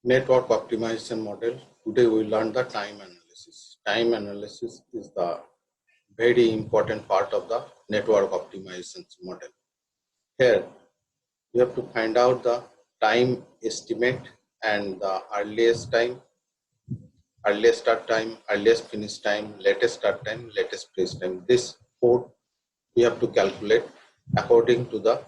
Network optimization model. Today we learn the time analysis. Time analysis is the very important part of the network optimization model. Here we have to find out the time estimate and the earliest time, earliest start time, earliest finish time, latest start time, latest finish time. This four we have to calculate according to the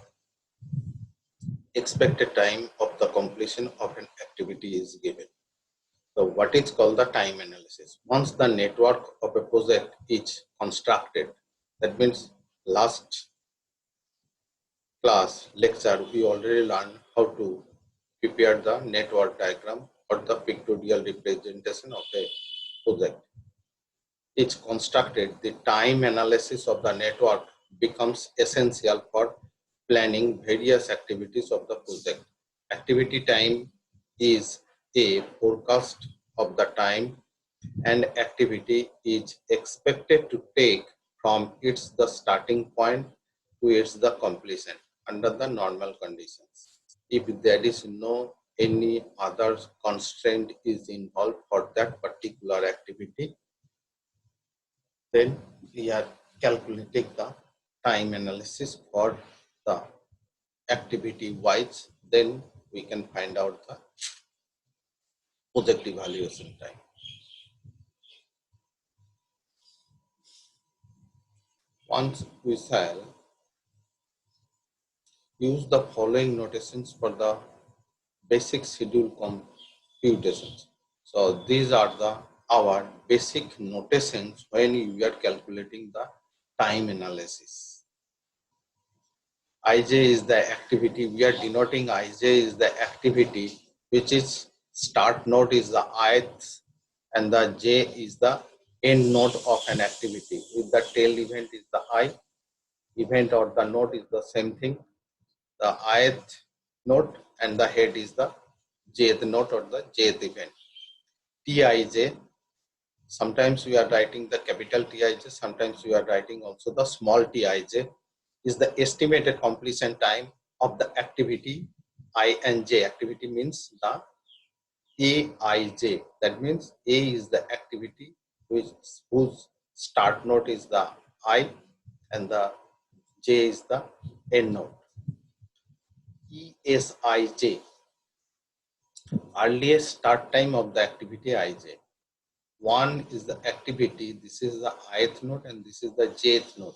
expected time of the completion of an activity is given. So what is called the time analysis? Once the network of a project is constructed, that means last class lecture we already learned how to prepare the network diagram or the pictorial representation of a project. It's constructed, the time analysis of the network becomes essential for planning various activities of the project. Activity time is a forecast of the time an activity is expected to take from its the starting point to its the completion under the normal conditions. If there is no any other constraint is involved for that particular activity, then we are calculating the time analysis for the activity wise, then we can find out the project evaluation time. Once we shall use the following notations for the basic schedule computations. So these are our basic notations when we are calculating the time analysis. Ij is the activity, we are denoting Ij is the activity which is start node is the ith and the j is the end node of an activity. With the tail event is the I event or the node is the same thing. The ith node and the head is the jth node or the jth event. Tij, sometimes we are writing the capital Tij, sometimes we are writing also the small tij, is the estimated completion time of the activity I and j. Activity means the aij, that means a is the activity whose start node is the I and the j is the end node. Esij, earliest start time of the activity ij. One is the activity, this is the ith node and this is the jth node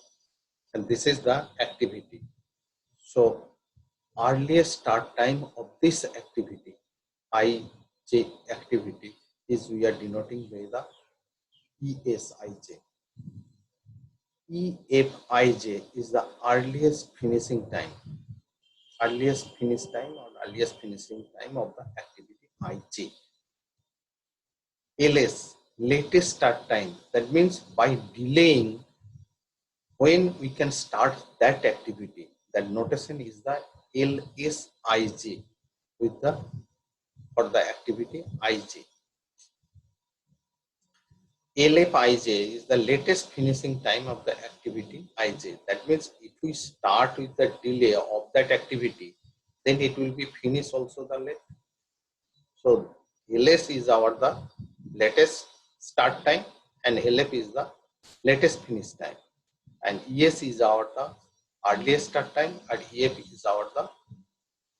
and this is the activity. So earliest start time of this activity ij activity is we are denoting by the esij. Efij is the earliest finishing time, earliest finish time or earliest finishing time of the activity ij. Ls, latest start time, that means by delaying when we can start that activity, that notation is the lsij with the for the activity ij. LFIJ is the latest finishing time of the activity ij. That means if we start with the delay of that activity, then it will be finished also the late. So LS is our the latest start time and LF is the latest finish time, and ES is our the earliest start time and EF is our the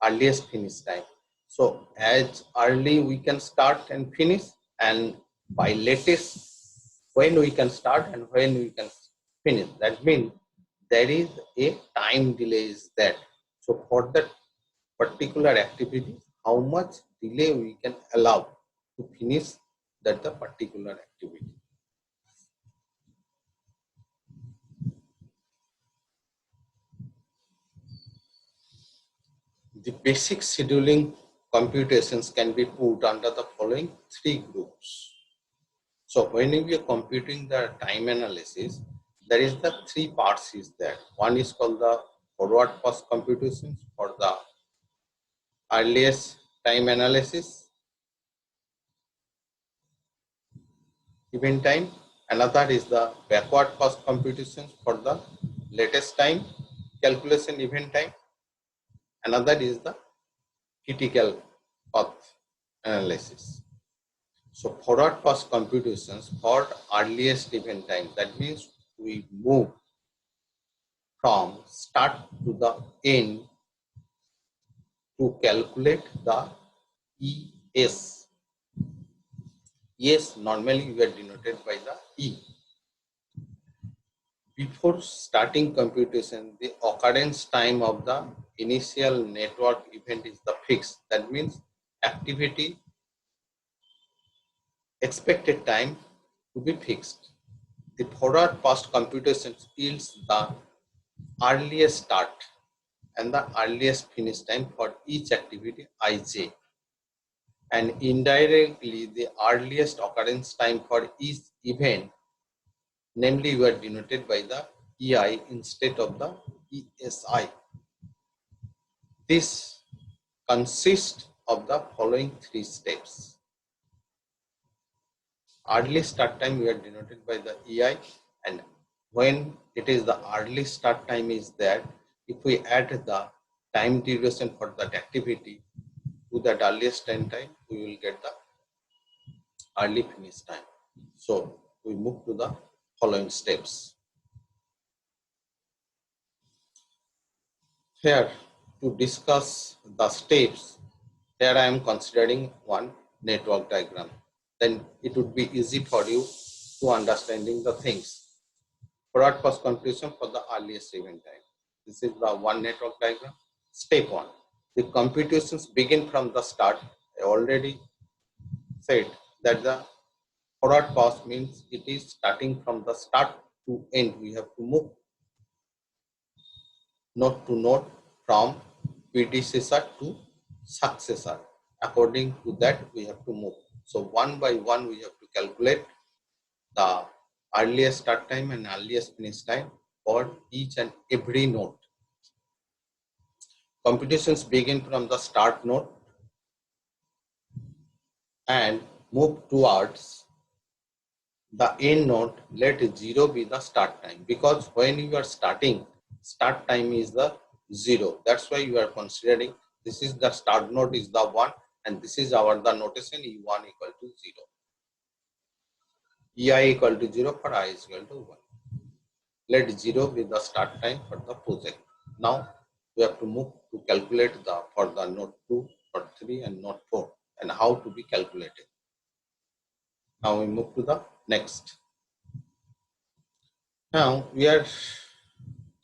earliest finish time. So as early we can start and finish, and by latest when we can start and when we can finish. That means there is a time delay is that. So for that particular activity, how much delay we can allow to finish that the particular activity. The basic scheduling computations can be put under the following three groups. So when we are computing the time analysis, there is the three parts is there. One is called the forward pass computations for the earliest time analysis event time. Another is the backward pass computations for the latest time calculation event time. Another is the critical path analysis. So forward pass computations for earliest event time. That means we move from start to the end to calculate the ES. ES normally we are denoted by the E. Before starting computation, the occurrence time of the initial network event is the fixed. That means activity expected time to be fixed. The forward past computation yields the earliest start and the earliest finish time for each activity ij, and indirectly the earliest occurrence time for each event, namely we are denoted by the ei instead of the esi. This consists of the following three steps. Early start time we are denoted by the ei, and when it is the early start time is there, if we add the time duration for that activity to that earliest time, we will get the early finish time. So we move to the following steps. Here to discuss the steps, here I am considering one network diagram. Then it would be easy for you to understanding the things. Forward pass computation for the earliest event time. This is the one network diagram. Step 1. The computations begin from the start. I already said that the forward pass means it is starting from the start to end. We have to move node to node from predecessor to successor. According to that, we have to move. So one by one, we have to calculate the earliest start time and earliest finish time for each and every node. Computations begin from the start node and move towards the end node. Let 0 be the start time, because when you are starting, start time is the 0. That's why you are considering this is the start node is the 1, and this is our the notation E1 equal to 0. EI equal to 0 for I is equal to 1. Let 0 be the start time for the project. Now we have to move to calculate the for the node 2, node 3 and node 4, and how to be calculated. Now we move to the next. Now we are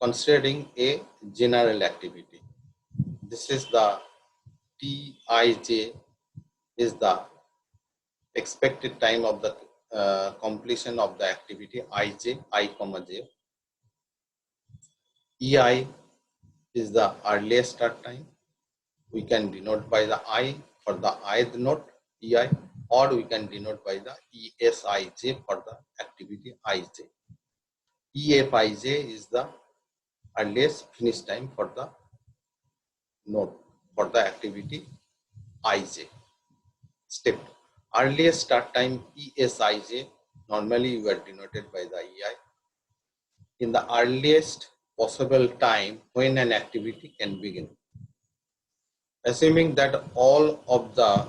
considering a general activity. This is the Tij is the expected time of the completion of the activity ij, I comma j. Ei is the earliest start time. We can denote by the I for the ith node ei, or we can denote by the esij for the activity ij. Efij is the earliest finish time for the node for the activity ij. Step earliest start time esij, normally you are denoted by the ei, in the earliest possible time when an activity can begin, assuming that all of the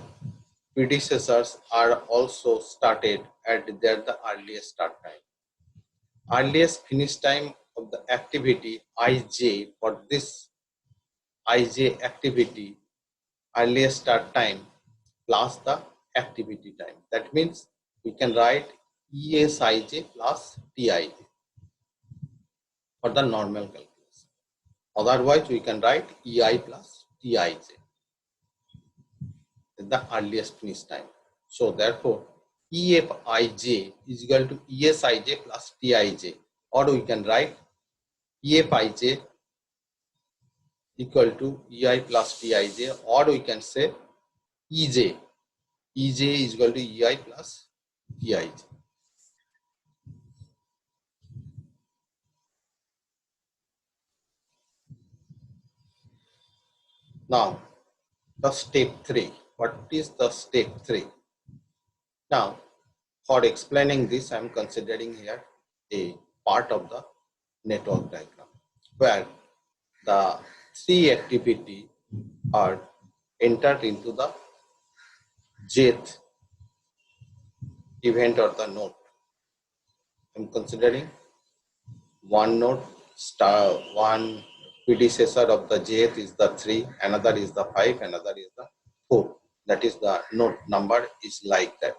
predecessors are also started at their the earliest start time. Earliest finish time of the activity ij, for this ij activity, earliest start time plus the activity time. That means we can write esij plus tij for the normal calculation. Otherwise, we can write ei plus tij, the earliest finish time. So therefore, EFIJ is equal to ESIJ plus TIJ, or we can write EFIJ equal to EI plus TIJ, or we can say EJ is equal to EI plus TIJ. Now, the step 3. What is the step 3? Now, for explaining this, I am considering here a part of the network diagram where the three activity are entered into the jth event or the node. I'm considering one node, one predecessor of the jth is the 3, another is the 5, another is the 4. That is the node number is like that.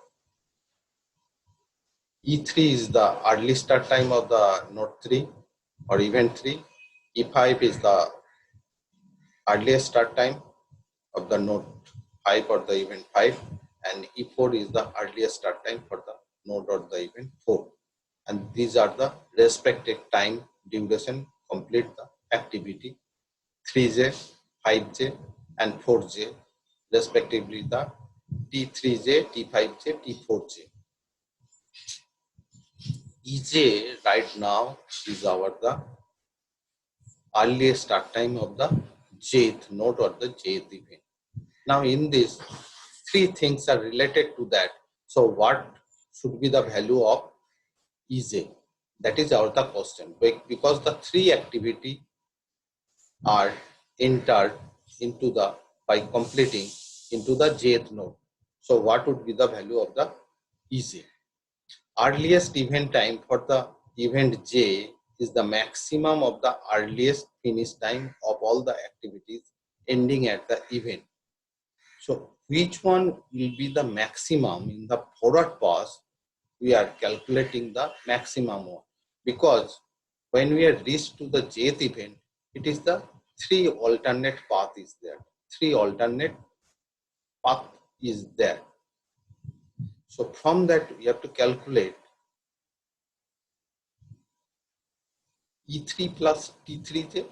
E3 is the early start time of the node 3 or event 3. E5 is the earliest start time of the node 5 or the event 5, and E4 is the earliest start time for the node or the event 4. And these are the respective time duration complete the activity 3j, 5j and 4j, respectively the T3j, T5j, T4j. EJ right now is our the earliest start time of the jth node or the jth event. Now in this, three things are related to that. So what should be the value of EJ? That is our the question. Because the three activity are entered into the by completing into the jth node. So what would be the value of the EJ? Earliest event time for the event J is the maximum of the earliest finish time of all the activities ending at the event. So which one will be the maximum in the forward pass? We are calculating the maximum one, because when we are reached to the jth event, it is the three alternate path is there. Three alternate path is there. So from that we have to calculate E3 plus T3j,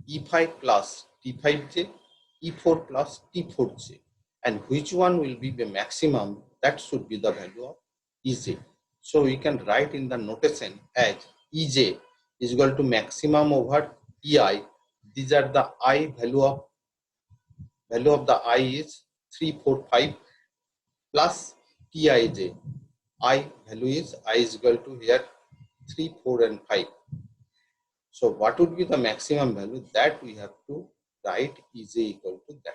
E5 plus T5j, E4 plus T4j, and which one will be the maximum? That should be the value of EJ. So we can write in the notation as EJ is equal to maximum over EI. These are the I value of the I is 3, 4, 5 plus TIJ. I value is I is equal to here 3, 4 and 5. So what would be the maximum value? That we have to write EJ equal to that.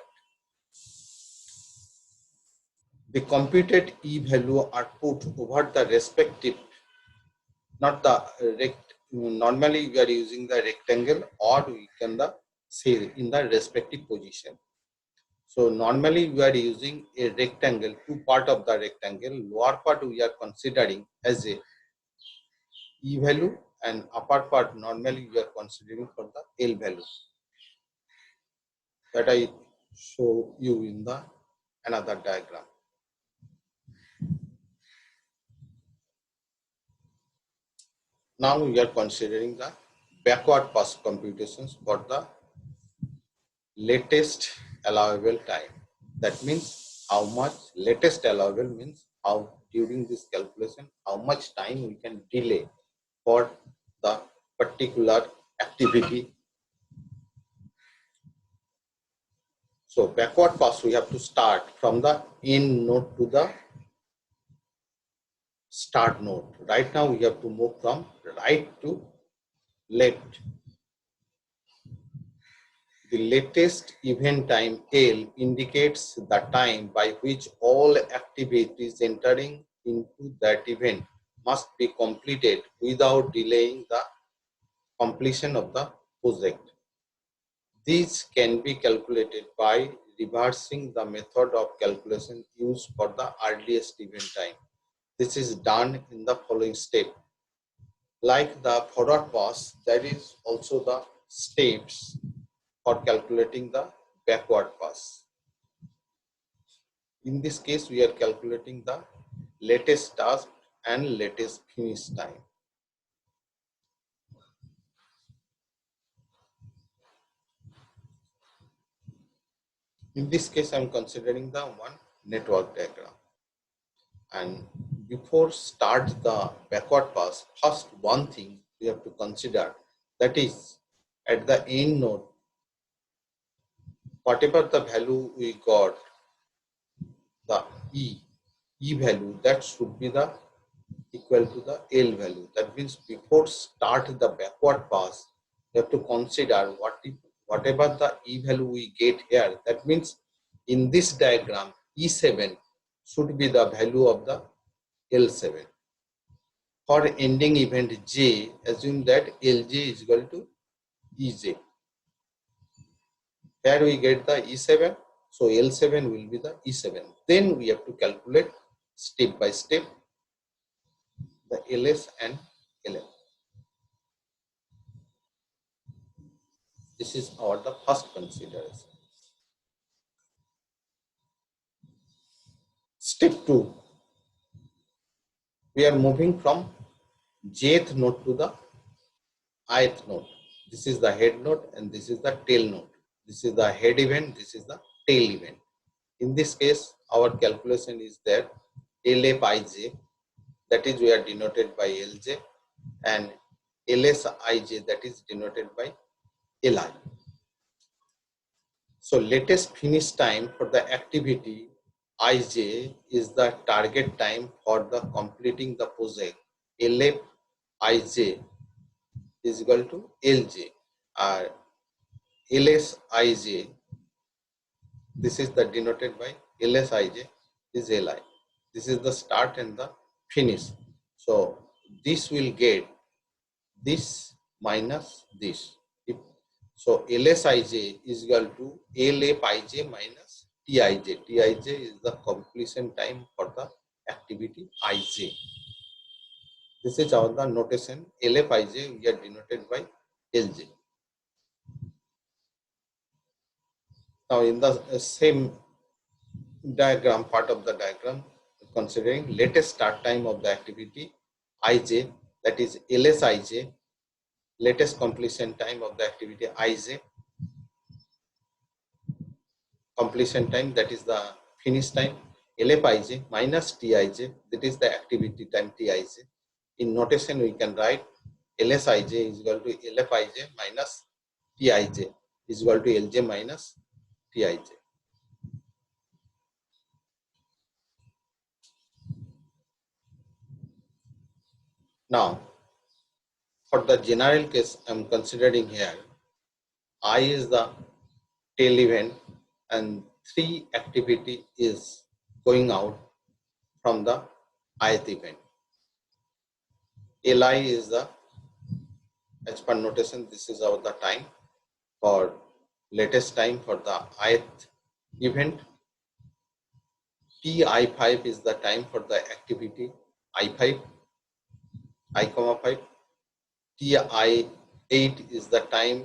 The computed E value are put over the respective, not the normally we are using the rectangle, or we can say in the respective position. So normally we are using a rectangle, two part of the rectangle. Lower part we are considering as a E value, and upper part normally we are considering for the L value. That I show you in the another diagram. Now we are considering the backward pass computations for the latest allowable time. That means how much latest allowable means how during this calculation how much time we can delay for the particular activity. So backward pass we have to start from the end node to the start node. Right now we have to move from right to left. The latest event time L indicates the time by which all activities entering into that event must be completed without delaying the completion of the project. These can be calculated by reversing the method of calculation used for the earliest event time. This is done in the following step. Like the forward pass, there is also the steps for calculating the backward pass. In this case, we are calculating the latest start and latest finish time. In this case, I am considering the one network diagram. And before start the backward pass, first one thing we have to consider, that is at the end node, whatever the value we got, the E value, that should be the equal to the L value. That means before start the backward pass, we have to consider whatever the E value we get here. That means in this diagram, E7 should be the value of the L7. For ending event J, assume that Lj is equal to Ez. Here we get the E7, so L7 will be the E7. Then we have to calculate step by step the Ls and Lm. This is the first consideration. Step 2, we are moving from jth node to the ith node. This is the head node and this is the tail node. This is the head event, this is the tail event. In this case, our calculation is that LFIJ, that is we are denoted by Lj, and LSIJ, that is denoted by Li. So latest finish time for the activity Ij is the target time for the completing the project. LFIJ is equal to Lj, or LSIJ, this is the denoted by LSIJ is Li. This is the start and the finish. So this will get this minus this. So LSIJ is equal to LFIJ minus TIJ. TIJ is the completion time for the activity Ij. This is our the notation. LFIJ we are denoted by Lj. Now in the same diagram, part of the diagram, considering latest start time of the activity Ij, that is LSIJ, latest completion time of the activity Ij, completion time, that is the finish time, LFIJ minus Tij, that is the activity time Tij. In notation we can write LSIJ is equal to LFIJ minus Tij is equal to Lj minus Tij. Now for the general case I am considering here, I is the tail event and 3 activity is going out from the ith event. Li is the, as per notation, this is our the time for latest time for the ith event. Ti5 is the time for the activity I5, I comma 5. Ti8 is the time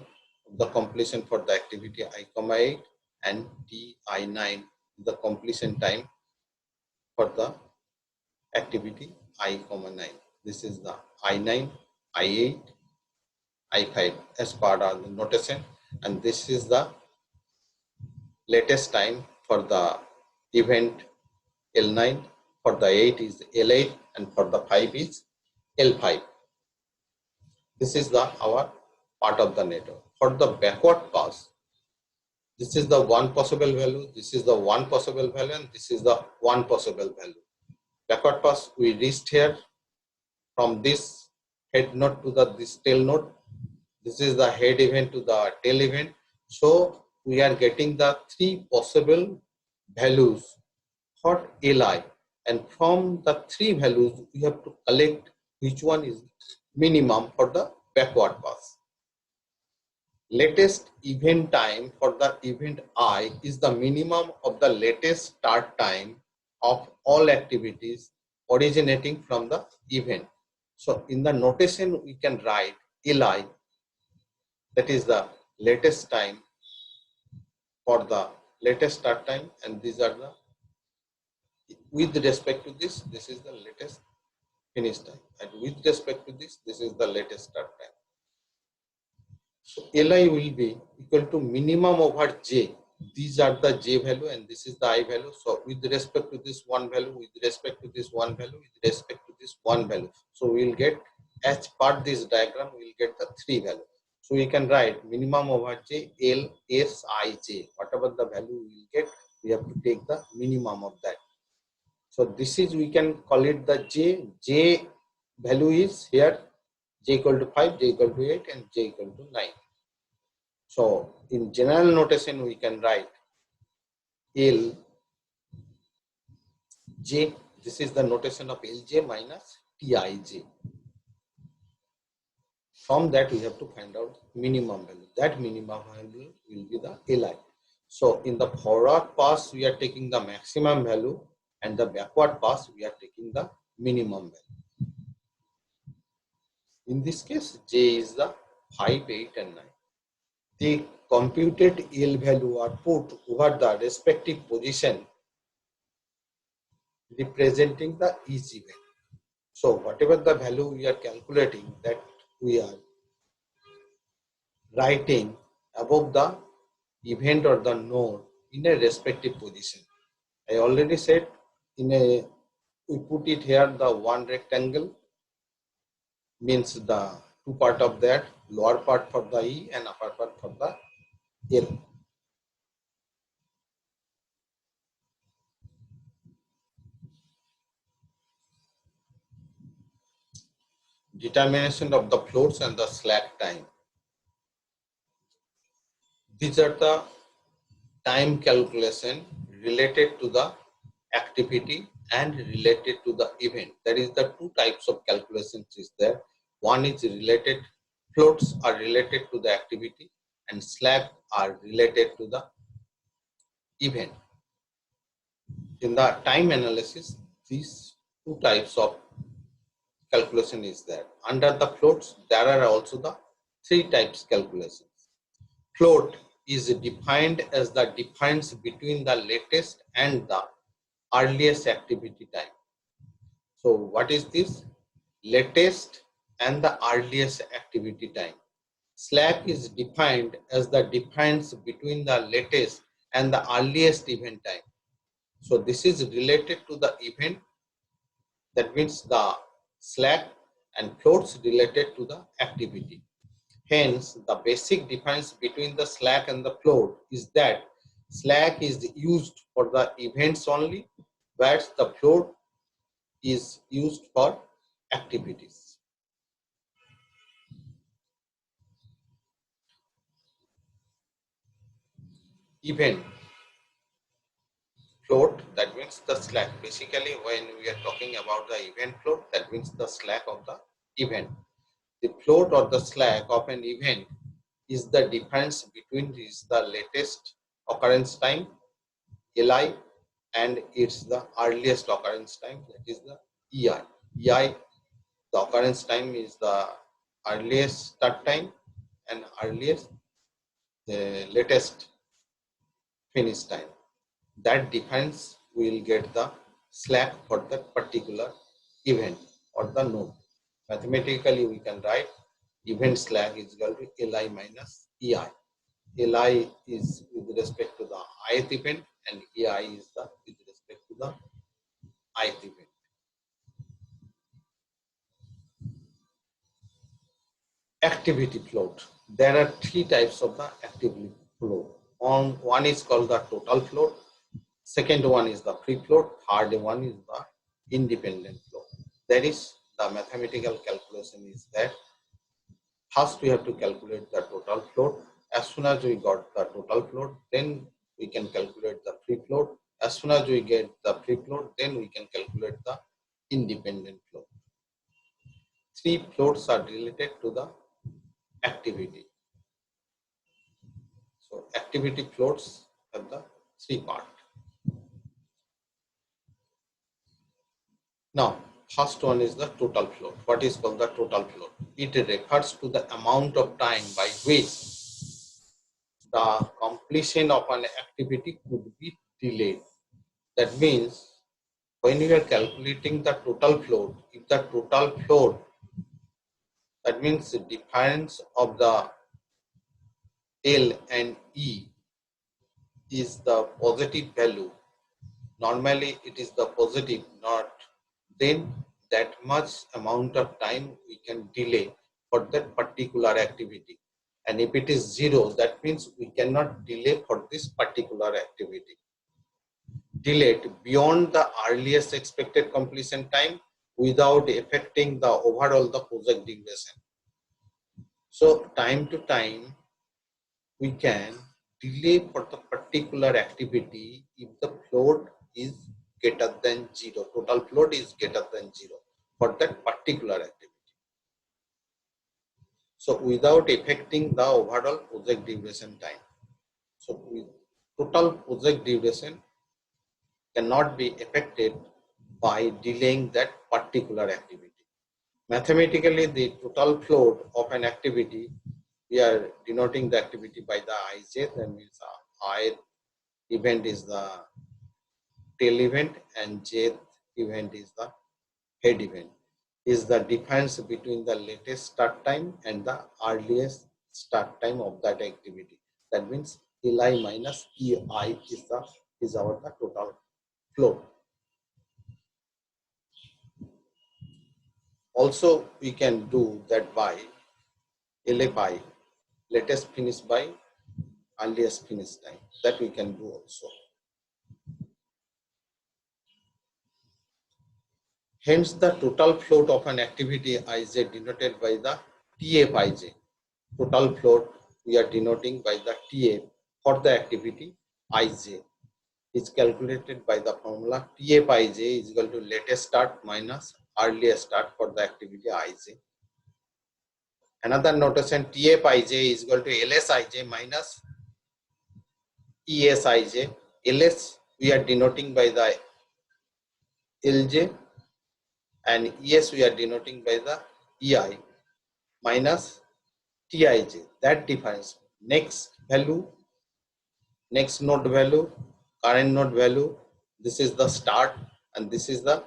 of the completion for the activity I comma 8, and Ti9 is the completion time for the activity I comma 9. This is the I9, I8, I5 as part of the notation, and this is the latest time for the event L9. For the 8 is L8 and for the 5 is L5. This is the our part of the network. For the backward pass, this is the one possible value, this is the one possible value, and this is the one possible value. Backward pass, we reached here from this head node to the this tail node. This is the head event to the tail event. So we are getting the 3 possible values for Li, and from the 3 values we have to collect which one is minimum for the backward pass. Latest event time for the event I is the minimum of the latest start time of all activities originating from the event. So in the notation we can write Li, that is the latest time for the latest start time, and these are the, with respect to this is the latest finish time, and with respect to this is the latest start time. So Li will be equal to minimum over j. These are the j value and this is the I value. So with respect to this one value, with respect to this one value, with respect to this one value. So we will get, as part this diagram, we will get the 3 value. So we can write minimum over j, L, S, I, j. Whatever the value we will get, we have to take the minimum of that. So this is, we can call it the j. J value is here j equal to 5, j equal to 8, and j equal to 9. So in general notation we can write L J, this is the notation of Lj minus Tij. From that we have to find out minimum value. That minimum value will be the Li. So in the forward pass we are taking the maximum value, and the backward pass we are taking the minimum value. In this case J is the 5, 8 and 9. The computed L value are put over the respective position representing the each event. So whatever the value we are calculating, that we are writing above the event or the node in a respective position. I already said we put it here, the one rectangle means the two part of that, lower part for the E and upper part for the L. Determination of the floats and the slack time. These are the time calculation related to the activity and related to the event. That is the two types of calculations is there. One is related, floats are related to the activity and slack are related to the event. In the time analysis, these two types of calculation is there. Under the floats, there are also the three types calculations. Float is defined as the difference between the latest and the earliest activity time. So what is this? Latest and the earliest activity time. Slack is defined as the difference between the latest and the earliest event time. So this is related to the event, that means the slack, and floats related to the activity. Hence, the basic difference between the slack and the float is that slack is used for the events only, whereas the float is used for activities. Event float, that means the slack. Basically, when we are talking about the event float, that means the slack of the event. The float or the slack of an event is the difference between the latest occurrence time, Li, and it's the earliest occurrence time, that is the EI. EI, the occurrence time is the earliest start time and earliest latest finish time. That difference will get the slack for that particular event or the node. Mathematically, we can write event slack is equal to Li minus EI. Li is with respect to the ith event and EI is the with respect to the ith event. Activity float. There are three types of the activity float. One is called the total float. Second one is the free float. Third one is the independent float. That is the mathematical calculation is that first we have to calculate the total float. As soon as we got the total float, then we can calculate the free float. As soon as we get the free float, then we can calculate the independent float. Three floats are related to the activity. So activity floats have the three parts. Now, first one is the total float. What is called the total float? It refers to the amount of time by which the completion of an activity could be delayed. That means when you are calculating the total float, if the total float, that means the difference of the L and E is the positive value, normally it is the positive, not, then that much amount of time we can delay for that particular activity. And if it is zero, that means we cannot delay for this particular activity. Delayed beyond the earliest expected completion time without affecting the overall the project duration. So time to time we can delay for the particular activity if the float is greater than 0. Total float is greater than 0 for that particular activity. So without affecting the overall project duration time. So total project duration cannot be affected by delaying that particular activity. Mathematically, the total float of an activity, we are denoting the activity by the ij. That means I event is the tail event and j event is the head event. Is the difference between the latest start time and the earliest start time of that activity. That means Li minus Ei is our the total float. Also, we can do that by LFI, latest finish by earliest finish time. That we can do also. Hence, the total float of an activity Ij denoted by the TFij. Total float we are denoting by the TF for the activity Ij is calculated by the formula TFij is equal to latest start minus earliest start for the activity Ij. Another notation TFij is equal to LSij minus ESij. LS we are denoting by the LJ and ES we are denoting by the EI minus TIJ. That defines next value, next node value, current node value. This is the start and this is the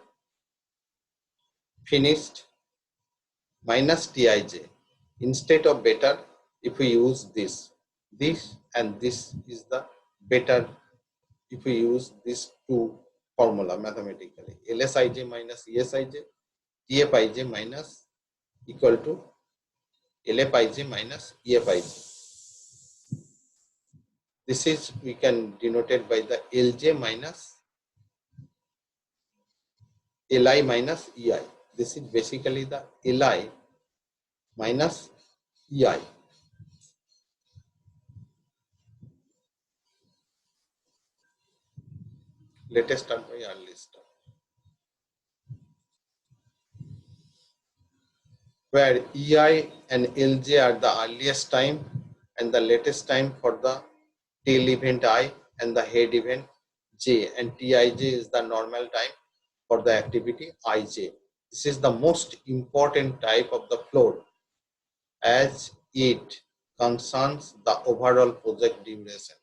finished minus Tij. Instead of better, if we use this and this is the better if we use these two formula mathematically. LSij minus ESij, TFij minus equal to LFij minus EFij. This is we can denoted by the LJ minus Li minus Ei. This is basically the Li minus Ei. Latest start by earliest start. Where Ei and Lj are the earliest time and the latest time for the tail event I and the head event J, and Tij is the normal time for the activity Ij. This is the most important type of the float as it concerns the overall project duration.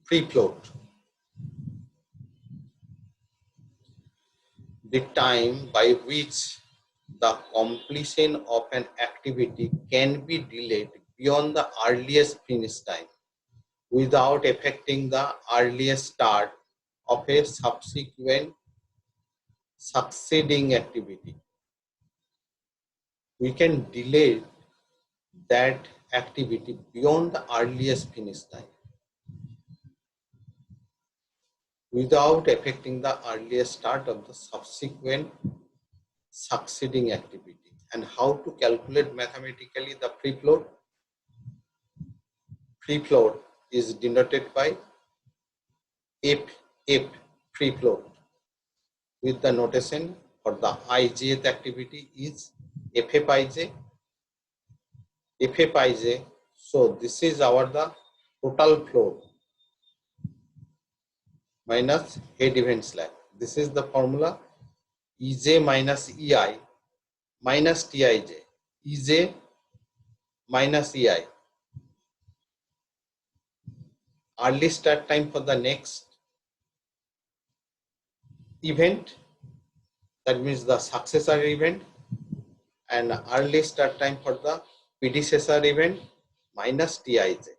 Free float. The time by which the completion of an activity can be delayed beyond the earliest finish time without affecting the earliest start of a subsequent succeeding activity. We can delay that activity beyond the earliest finish time without affecting the earliest start of the subsequent succeeding activity. And how to calculate mathematically the free float? Free float is denoted by F free float with the notation for the ijth activity is FFij. FFij. So this is our the total float minus head event slack. This is the formula Ej minus Ei minus Tij. Ej minus Ei. Early start time for the next event, that means the successor event, and early start time for the predecessor event minus Tij,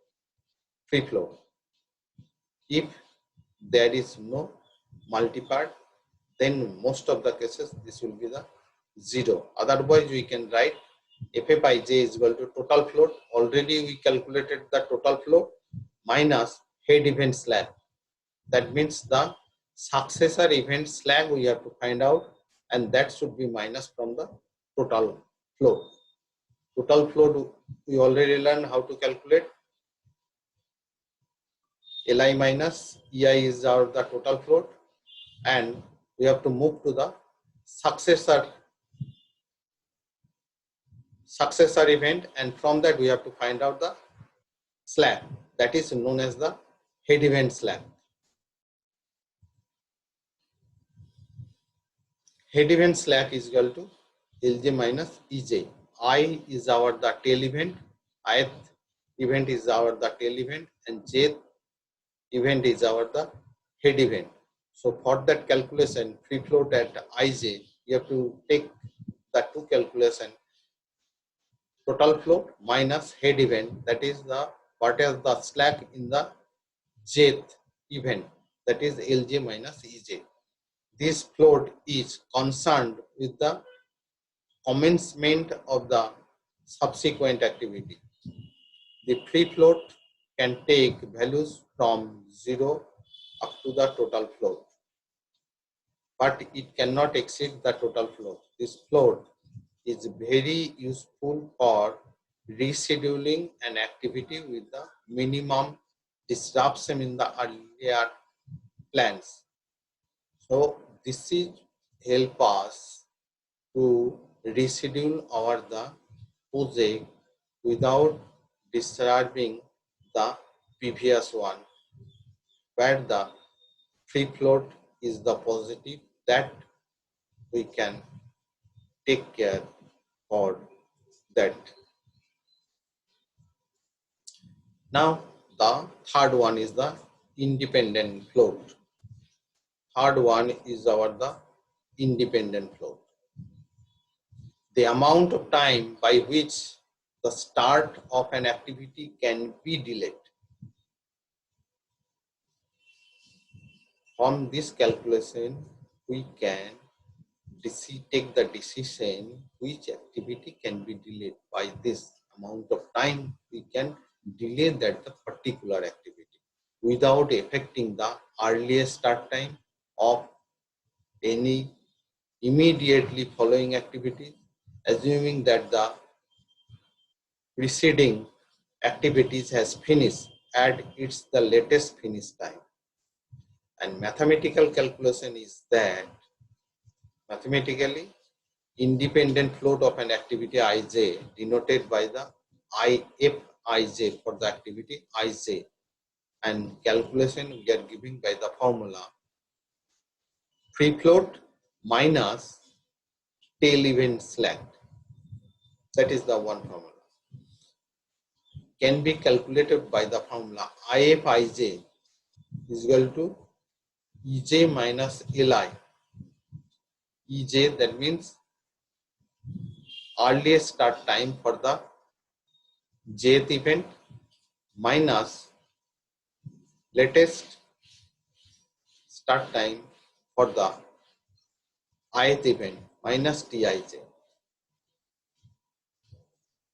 free float. If there is no multipart, then most of the cases this will be the 0. Otherwise, we can write Ffij is equal to total float. Already we calculated the total float minus head event slack. That means the successor event slack we have to find out, and that should be minus from the total float. Total float we already learned how to calculate. Li minus Ei is the total float, and we have to move to the successor event, and from that we have to find out the slack, that is known as the head event slack. Head event slack is equal to Lj minus Ej. I is our the tail event, ith event is our the tail event, and jth event is our the head event. So for that calculation, free float at Ij, you have to take the two calculation, total float minus head event, that is the what is the slack in the jth event, that is Lj minus Ej. This float is concerned with the commencement of the subsequent activity. The free float can take values from 0 up to the total float, but it cannot exceed the total float. This float is very useful for rescheduling an activity with the minimum disruption in the earlier plans. So this is help us to reschedule the project without disturbing the previous one, where the free float is the positive that we can take care for that. Now the third one is the independent float. Third one is the independent float. The amount of time by which the start of an activity can be delayed. From this calculation, we can take the decision which activity can be delayed. By this amount of time, we can delay that the particular activity without affecting the earliest start time of any immediately following activity, assuming that the preceding activities has finished at its the latest finish time. And mathematical calculation is that mathematically independent float of an activity Ij denoted by the Ifij for the activity Ij, and calculation we are giving by the formula free float minus tail event slack. That is the one formula. Can be calculated by the formula Ifij is equal to Ej minus Li. Ej, that means earliest start time for the jth event minus latest start time for the ith event minus Tij.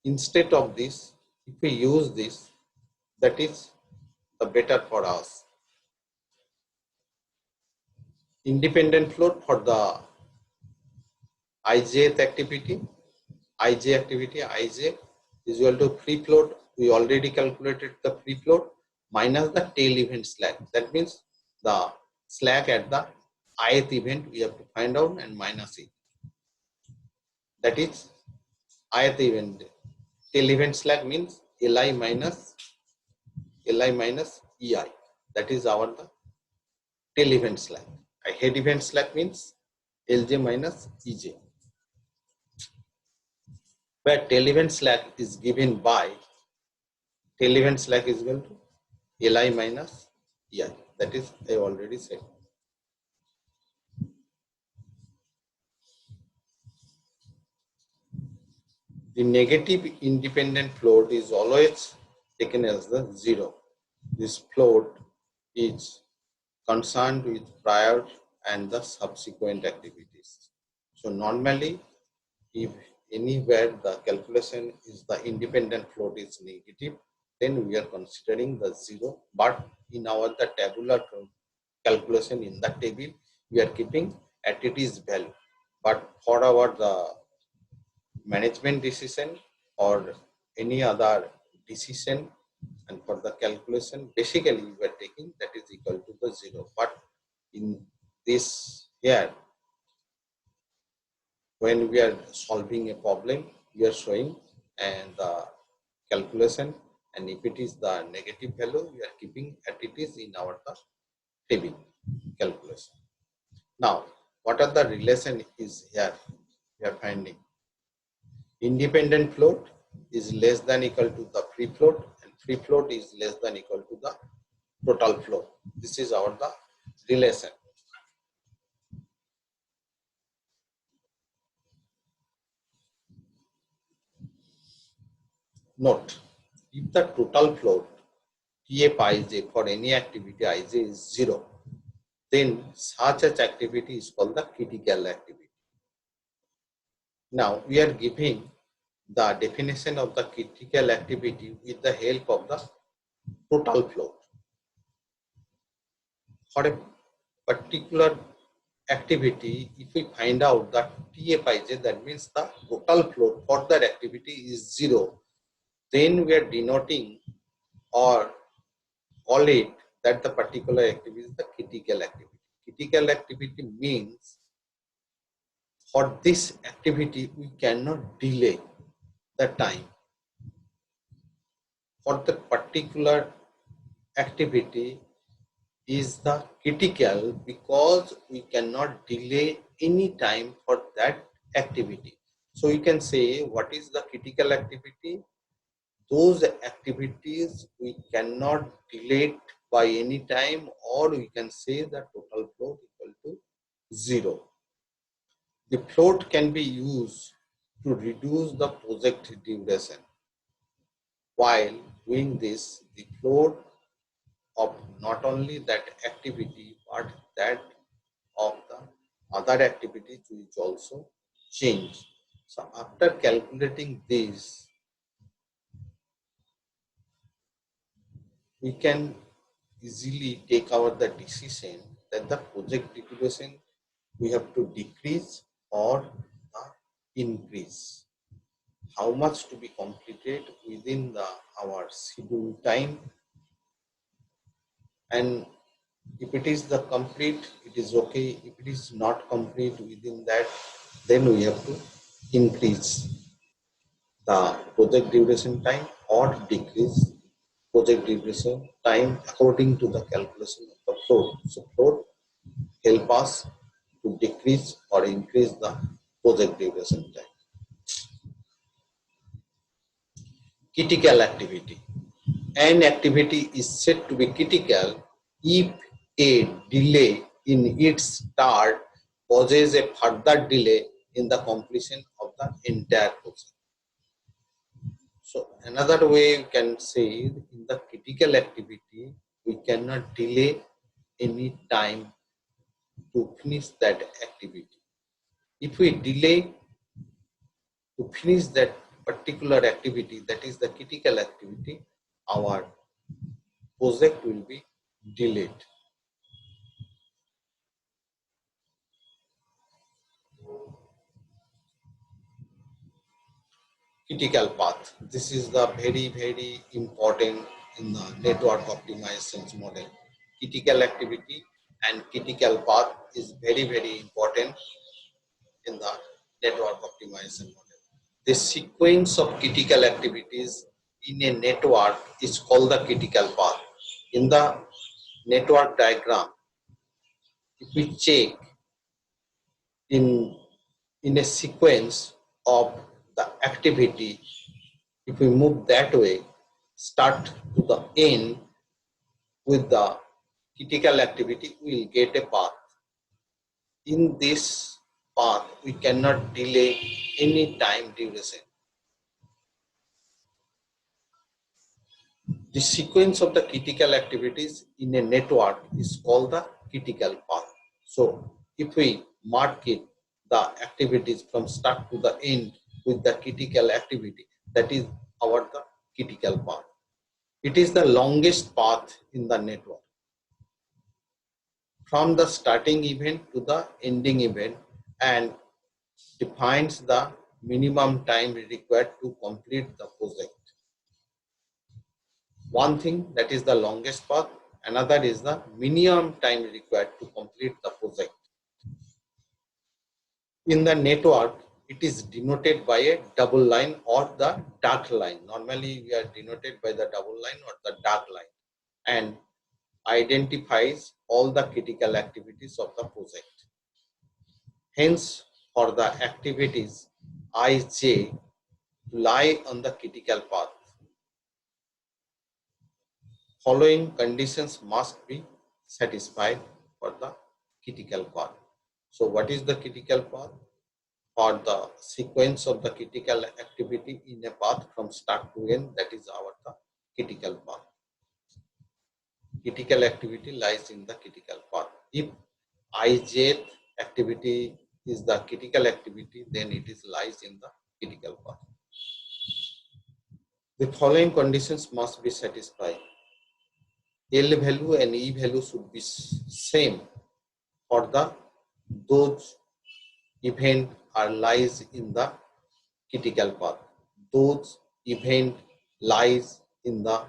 Instead of this, if we use this, that is the better for us. Independent float for the ijth activity, Ij is equal to free float. We already calculated the free float minus the tail event slack. That means the slack at the ith event we have to find out and minus it. That is ith event. Tail event slack means Li minus Ei. That is our the tail event slack. A head event slack means Lj minus Ej. Where tail event slack is given by tail event slack is equal to Li minus Ei. That is I already said. The negative independent float is always taken as the 0. This float is concerned with prior and the subsequent activities. So normally, if anywhere the calculation is the independent float is negative, then we are considering the 0. But in our the tabular calculation in the table, we are keeping at its value. But for our the management decision or any other decision, and for the calculation basically we are taking that is equal to the 0. But in this here, when we are solving a problem, we are showing and the calculation, and if it is the negative value, we are keeping as it is in our table calculation. Now, what are the relation is here we are finding? Independent float is less than equal to the free float, and free float is less than equal to the total float. This is our the relation. Note, if the total float TF Ij for any activity Ij is 0, then such activity is called the critical activity. Now we are giving the definition of the critical activity with the help of the total float. For a particular activity, if we find out that TFIJ, that means the total float for that activity is 0, then we are denoting or call it that the particular activity is the critical activity. Critical activity means for this activity we cannot delay the time. For the particular activity is the critical because we cannot delay any time for that activity. So you can say what is the critical activity? Those activities we cannot delay it by any time, or we can say the total float equal to 0. The float can be used to reduce the project duration. While doing this, the float of not only that activity but that of the other activities which also change. So after calculating this, we can easily take out the decision that the project duration we have to decrease or increase. How much to be completed within our scheduled time, and if it is the complete, it is okay. If it is not complete within that, then we have to increase the project duration time or decrease project duration time according to the calculation of the float. So float help us to decrease or increase the project duration time. Critical activity. An activity is said to be critical if a delay in its start causes a further delay in the completion of the entire process. So another way we can say, in the critical activity, we cannot delay any time to finish that activity. If we delay to finish that particular activity, that is the critical activity, our project will be delayed. Critical path. This is the very important in the network optimizations model. Critical activity and critical path is very important in the network optimization model. The sequence of critical activities in a network is called the critical path. In the network diagram, if we check in a sequence of the activity, if we move that way, start to the end with the critical activity, we will get a path. In this path, we cannot delay any time duration. The sequence of the critical activities in a network is called the critical path. So if we mark it, the activities from start to the end with the critical activity, that is our the critical path. It is the longest path in the network. From the starting event to the ending event, and defines the minimum time required to complete the project. One thing, that is the longest path, another is the minimum time required to complete the project. In the network, it is denoted by a double line or the dark line. Normally, we are denoted by the double line or the dark line, and identifies all the critical activities of the project. Hence, for the activities Ij lie on the critical path, following conditions must be satisfied for the critical path. So what is the critical path? For the sequence of the critical activity in a path from start to end, that is our the critical path. Critical activity lies in the critical path. If ijth activity is the critical activity, then it is lies in the critical path. The following conditions must be satisfied. L value and E value should be same for the those event are lies in the critical path. Those event lies in the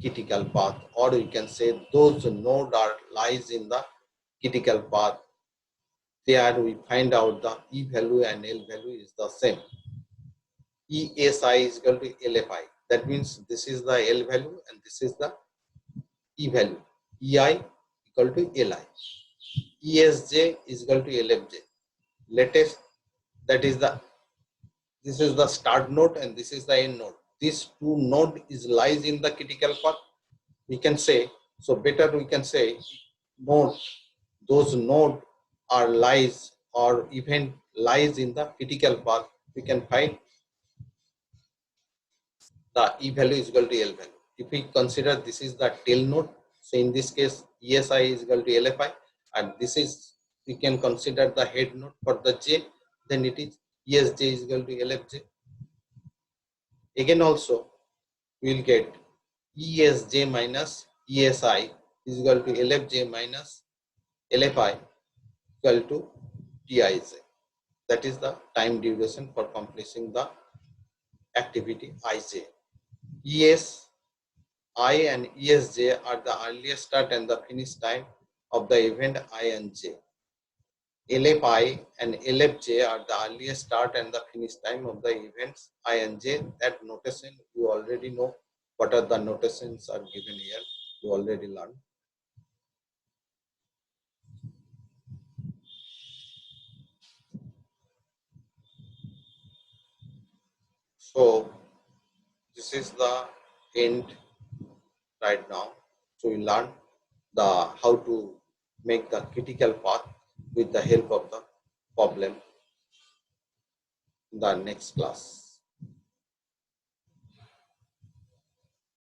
critical path, or you can say those node are lies in the critical path. There we find out the E value and L value is the same. ESI is equal to LFI. That means this is the L value and this is the E value. EI equal to LI. ESJ is equal to LFJ. Latest, that is the, this is the start node and this is the end node. These two node is lies in the critical path. We can say, so better we can say node, those node are lies or event lies in the critical path. We can find the E value is equal to L value. If we consider this is the tail node, so in this case ESI is equal to LFI, and this is, we can consider the head node for the J, then it is ESJ is equal to LFJ. Again also we will get ESJ minus ESI is equal to LFJ minus LFI equal to TIJ. That is the time duration for completing the activity IJ. ES I and ESJ are the earliest start and the finish time of the event I and J. LFI and LFJ are the earliest start and the finish time of the events I and J. That notation you already know. What are the notations are given here? You already learned. So this is the end right now. So we learn the how to make the critical path with the help of the problem in the next class.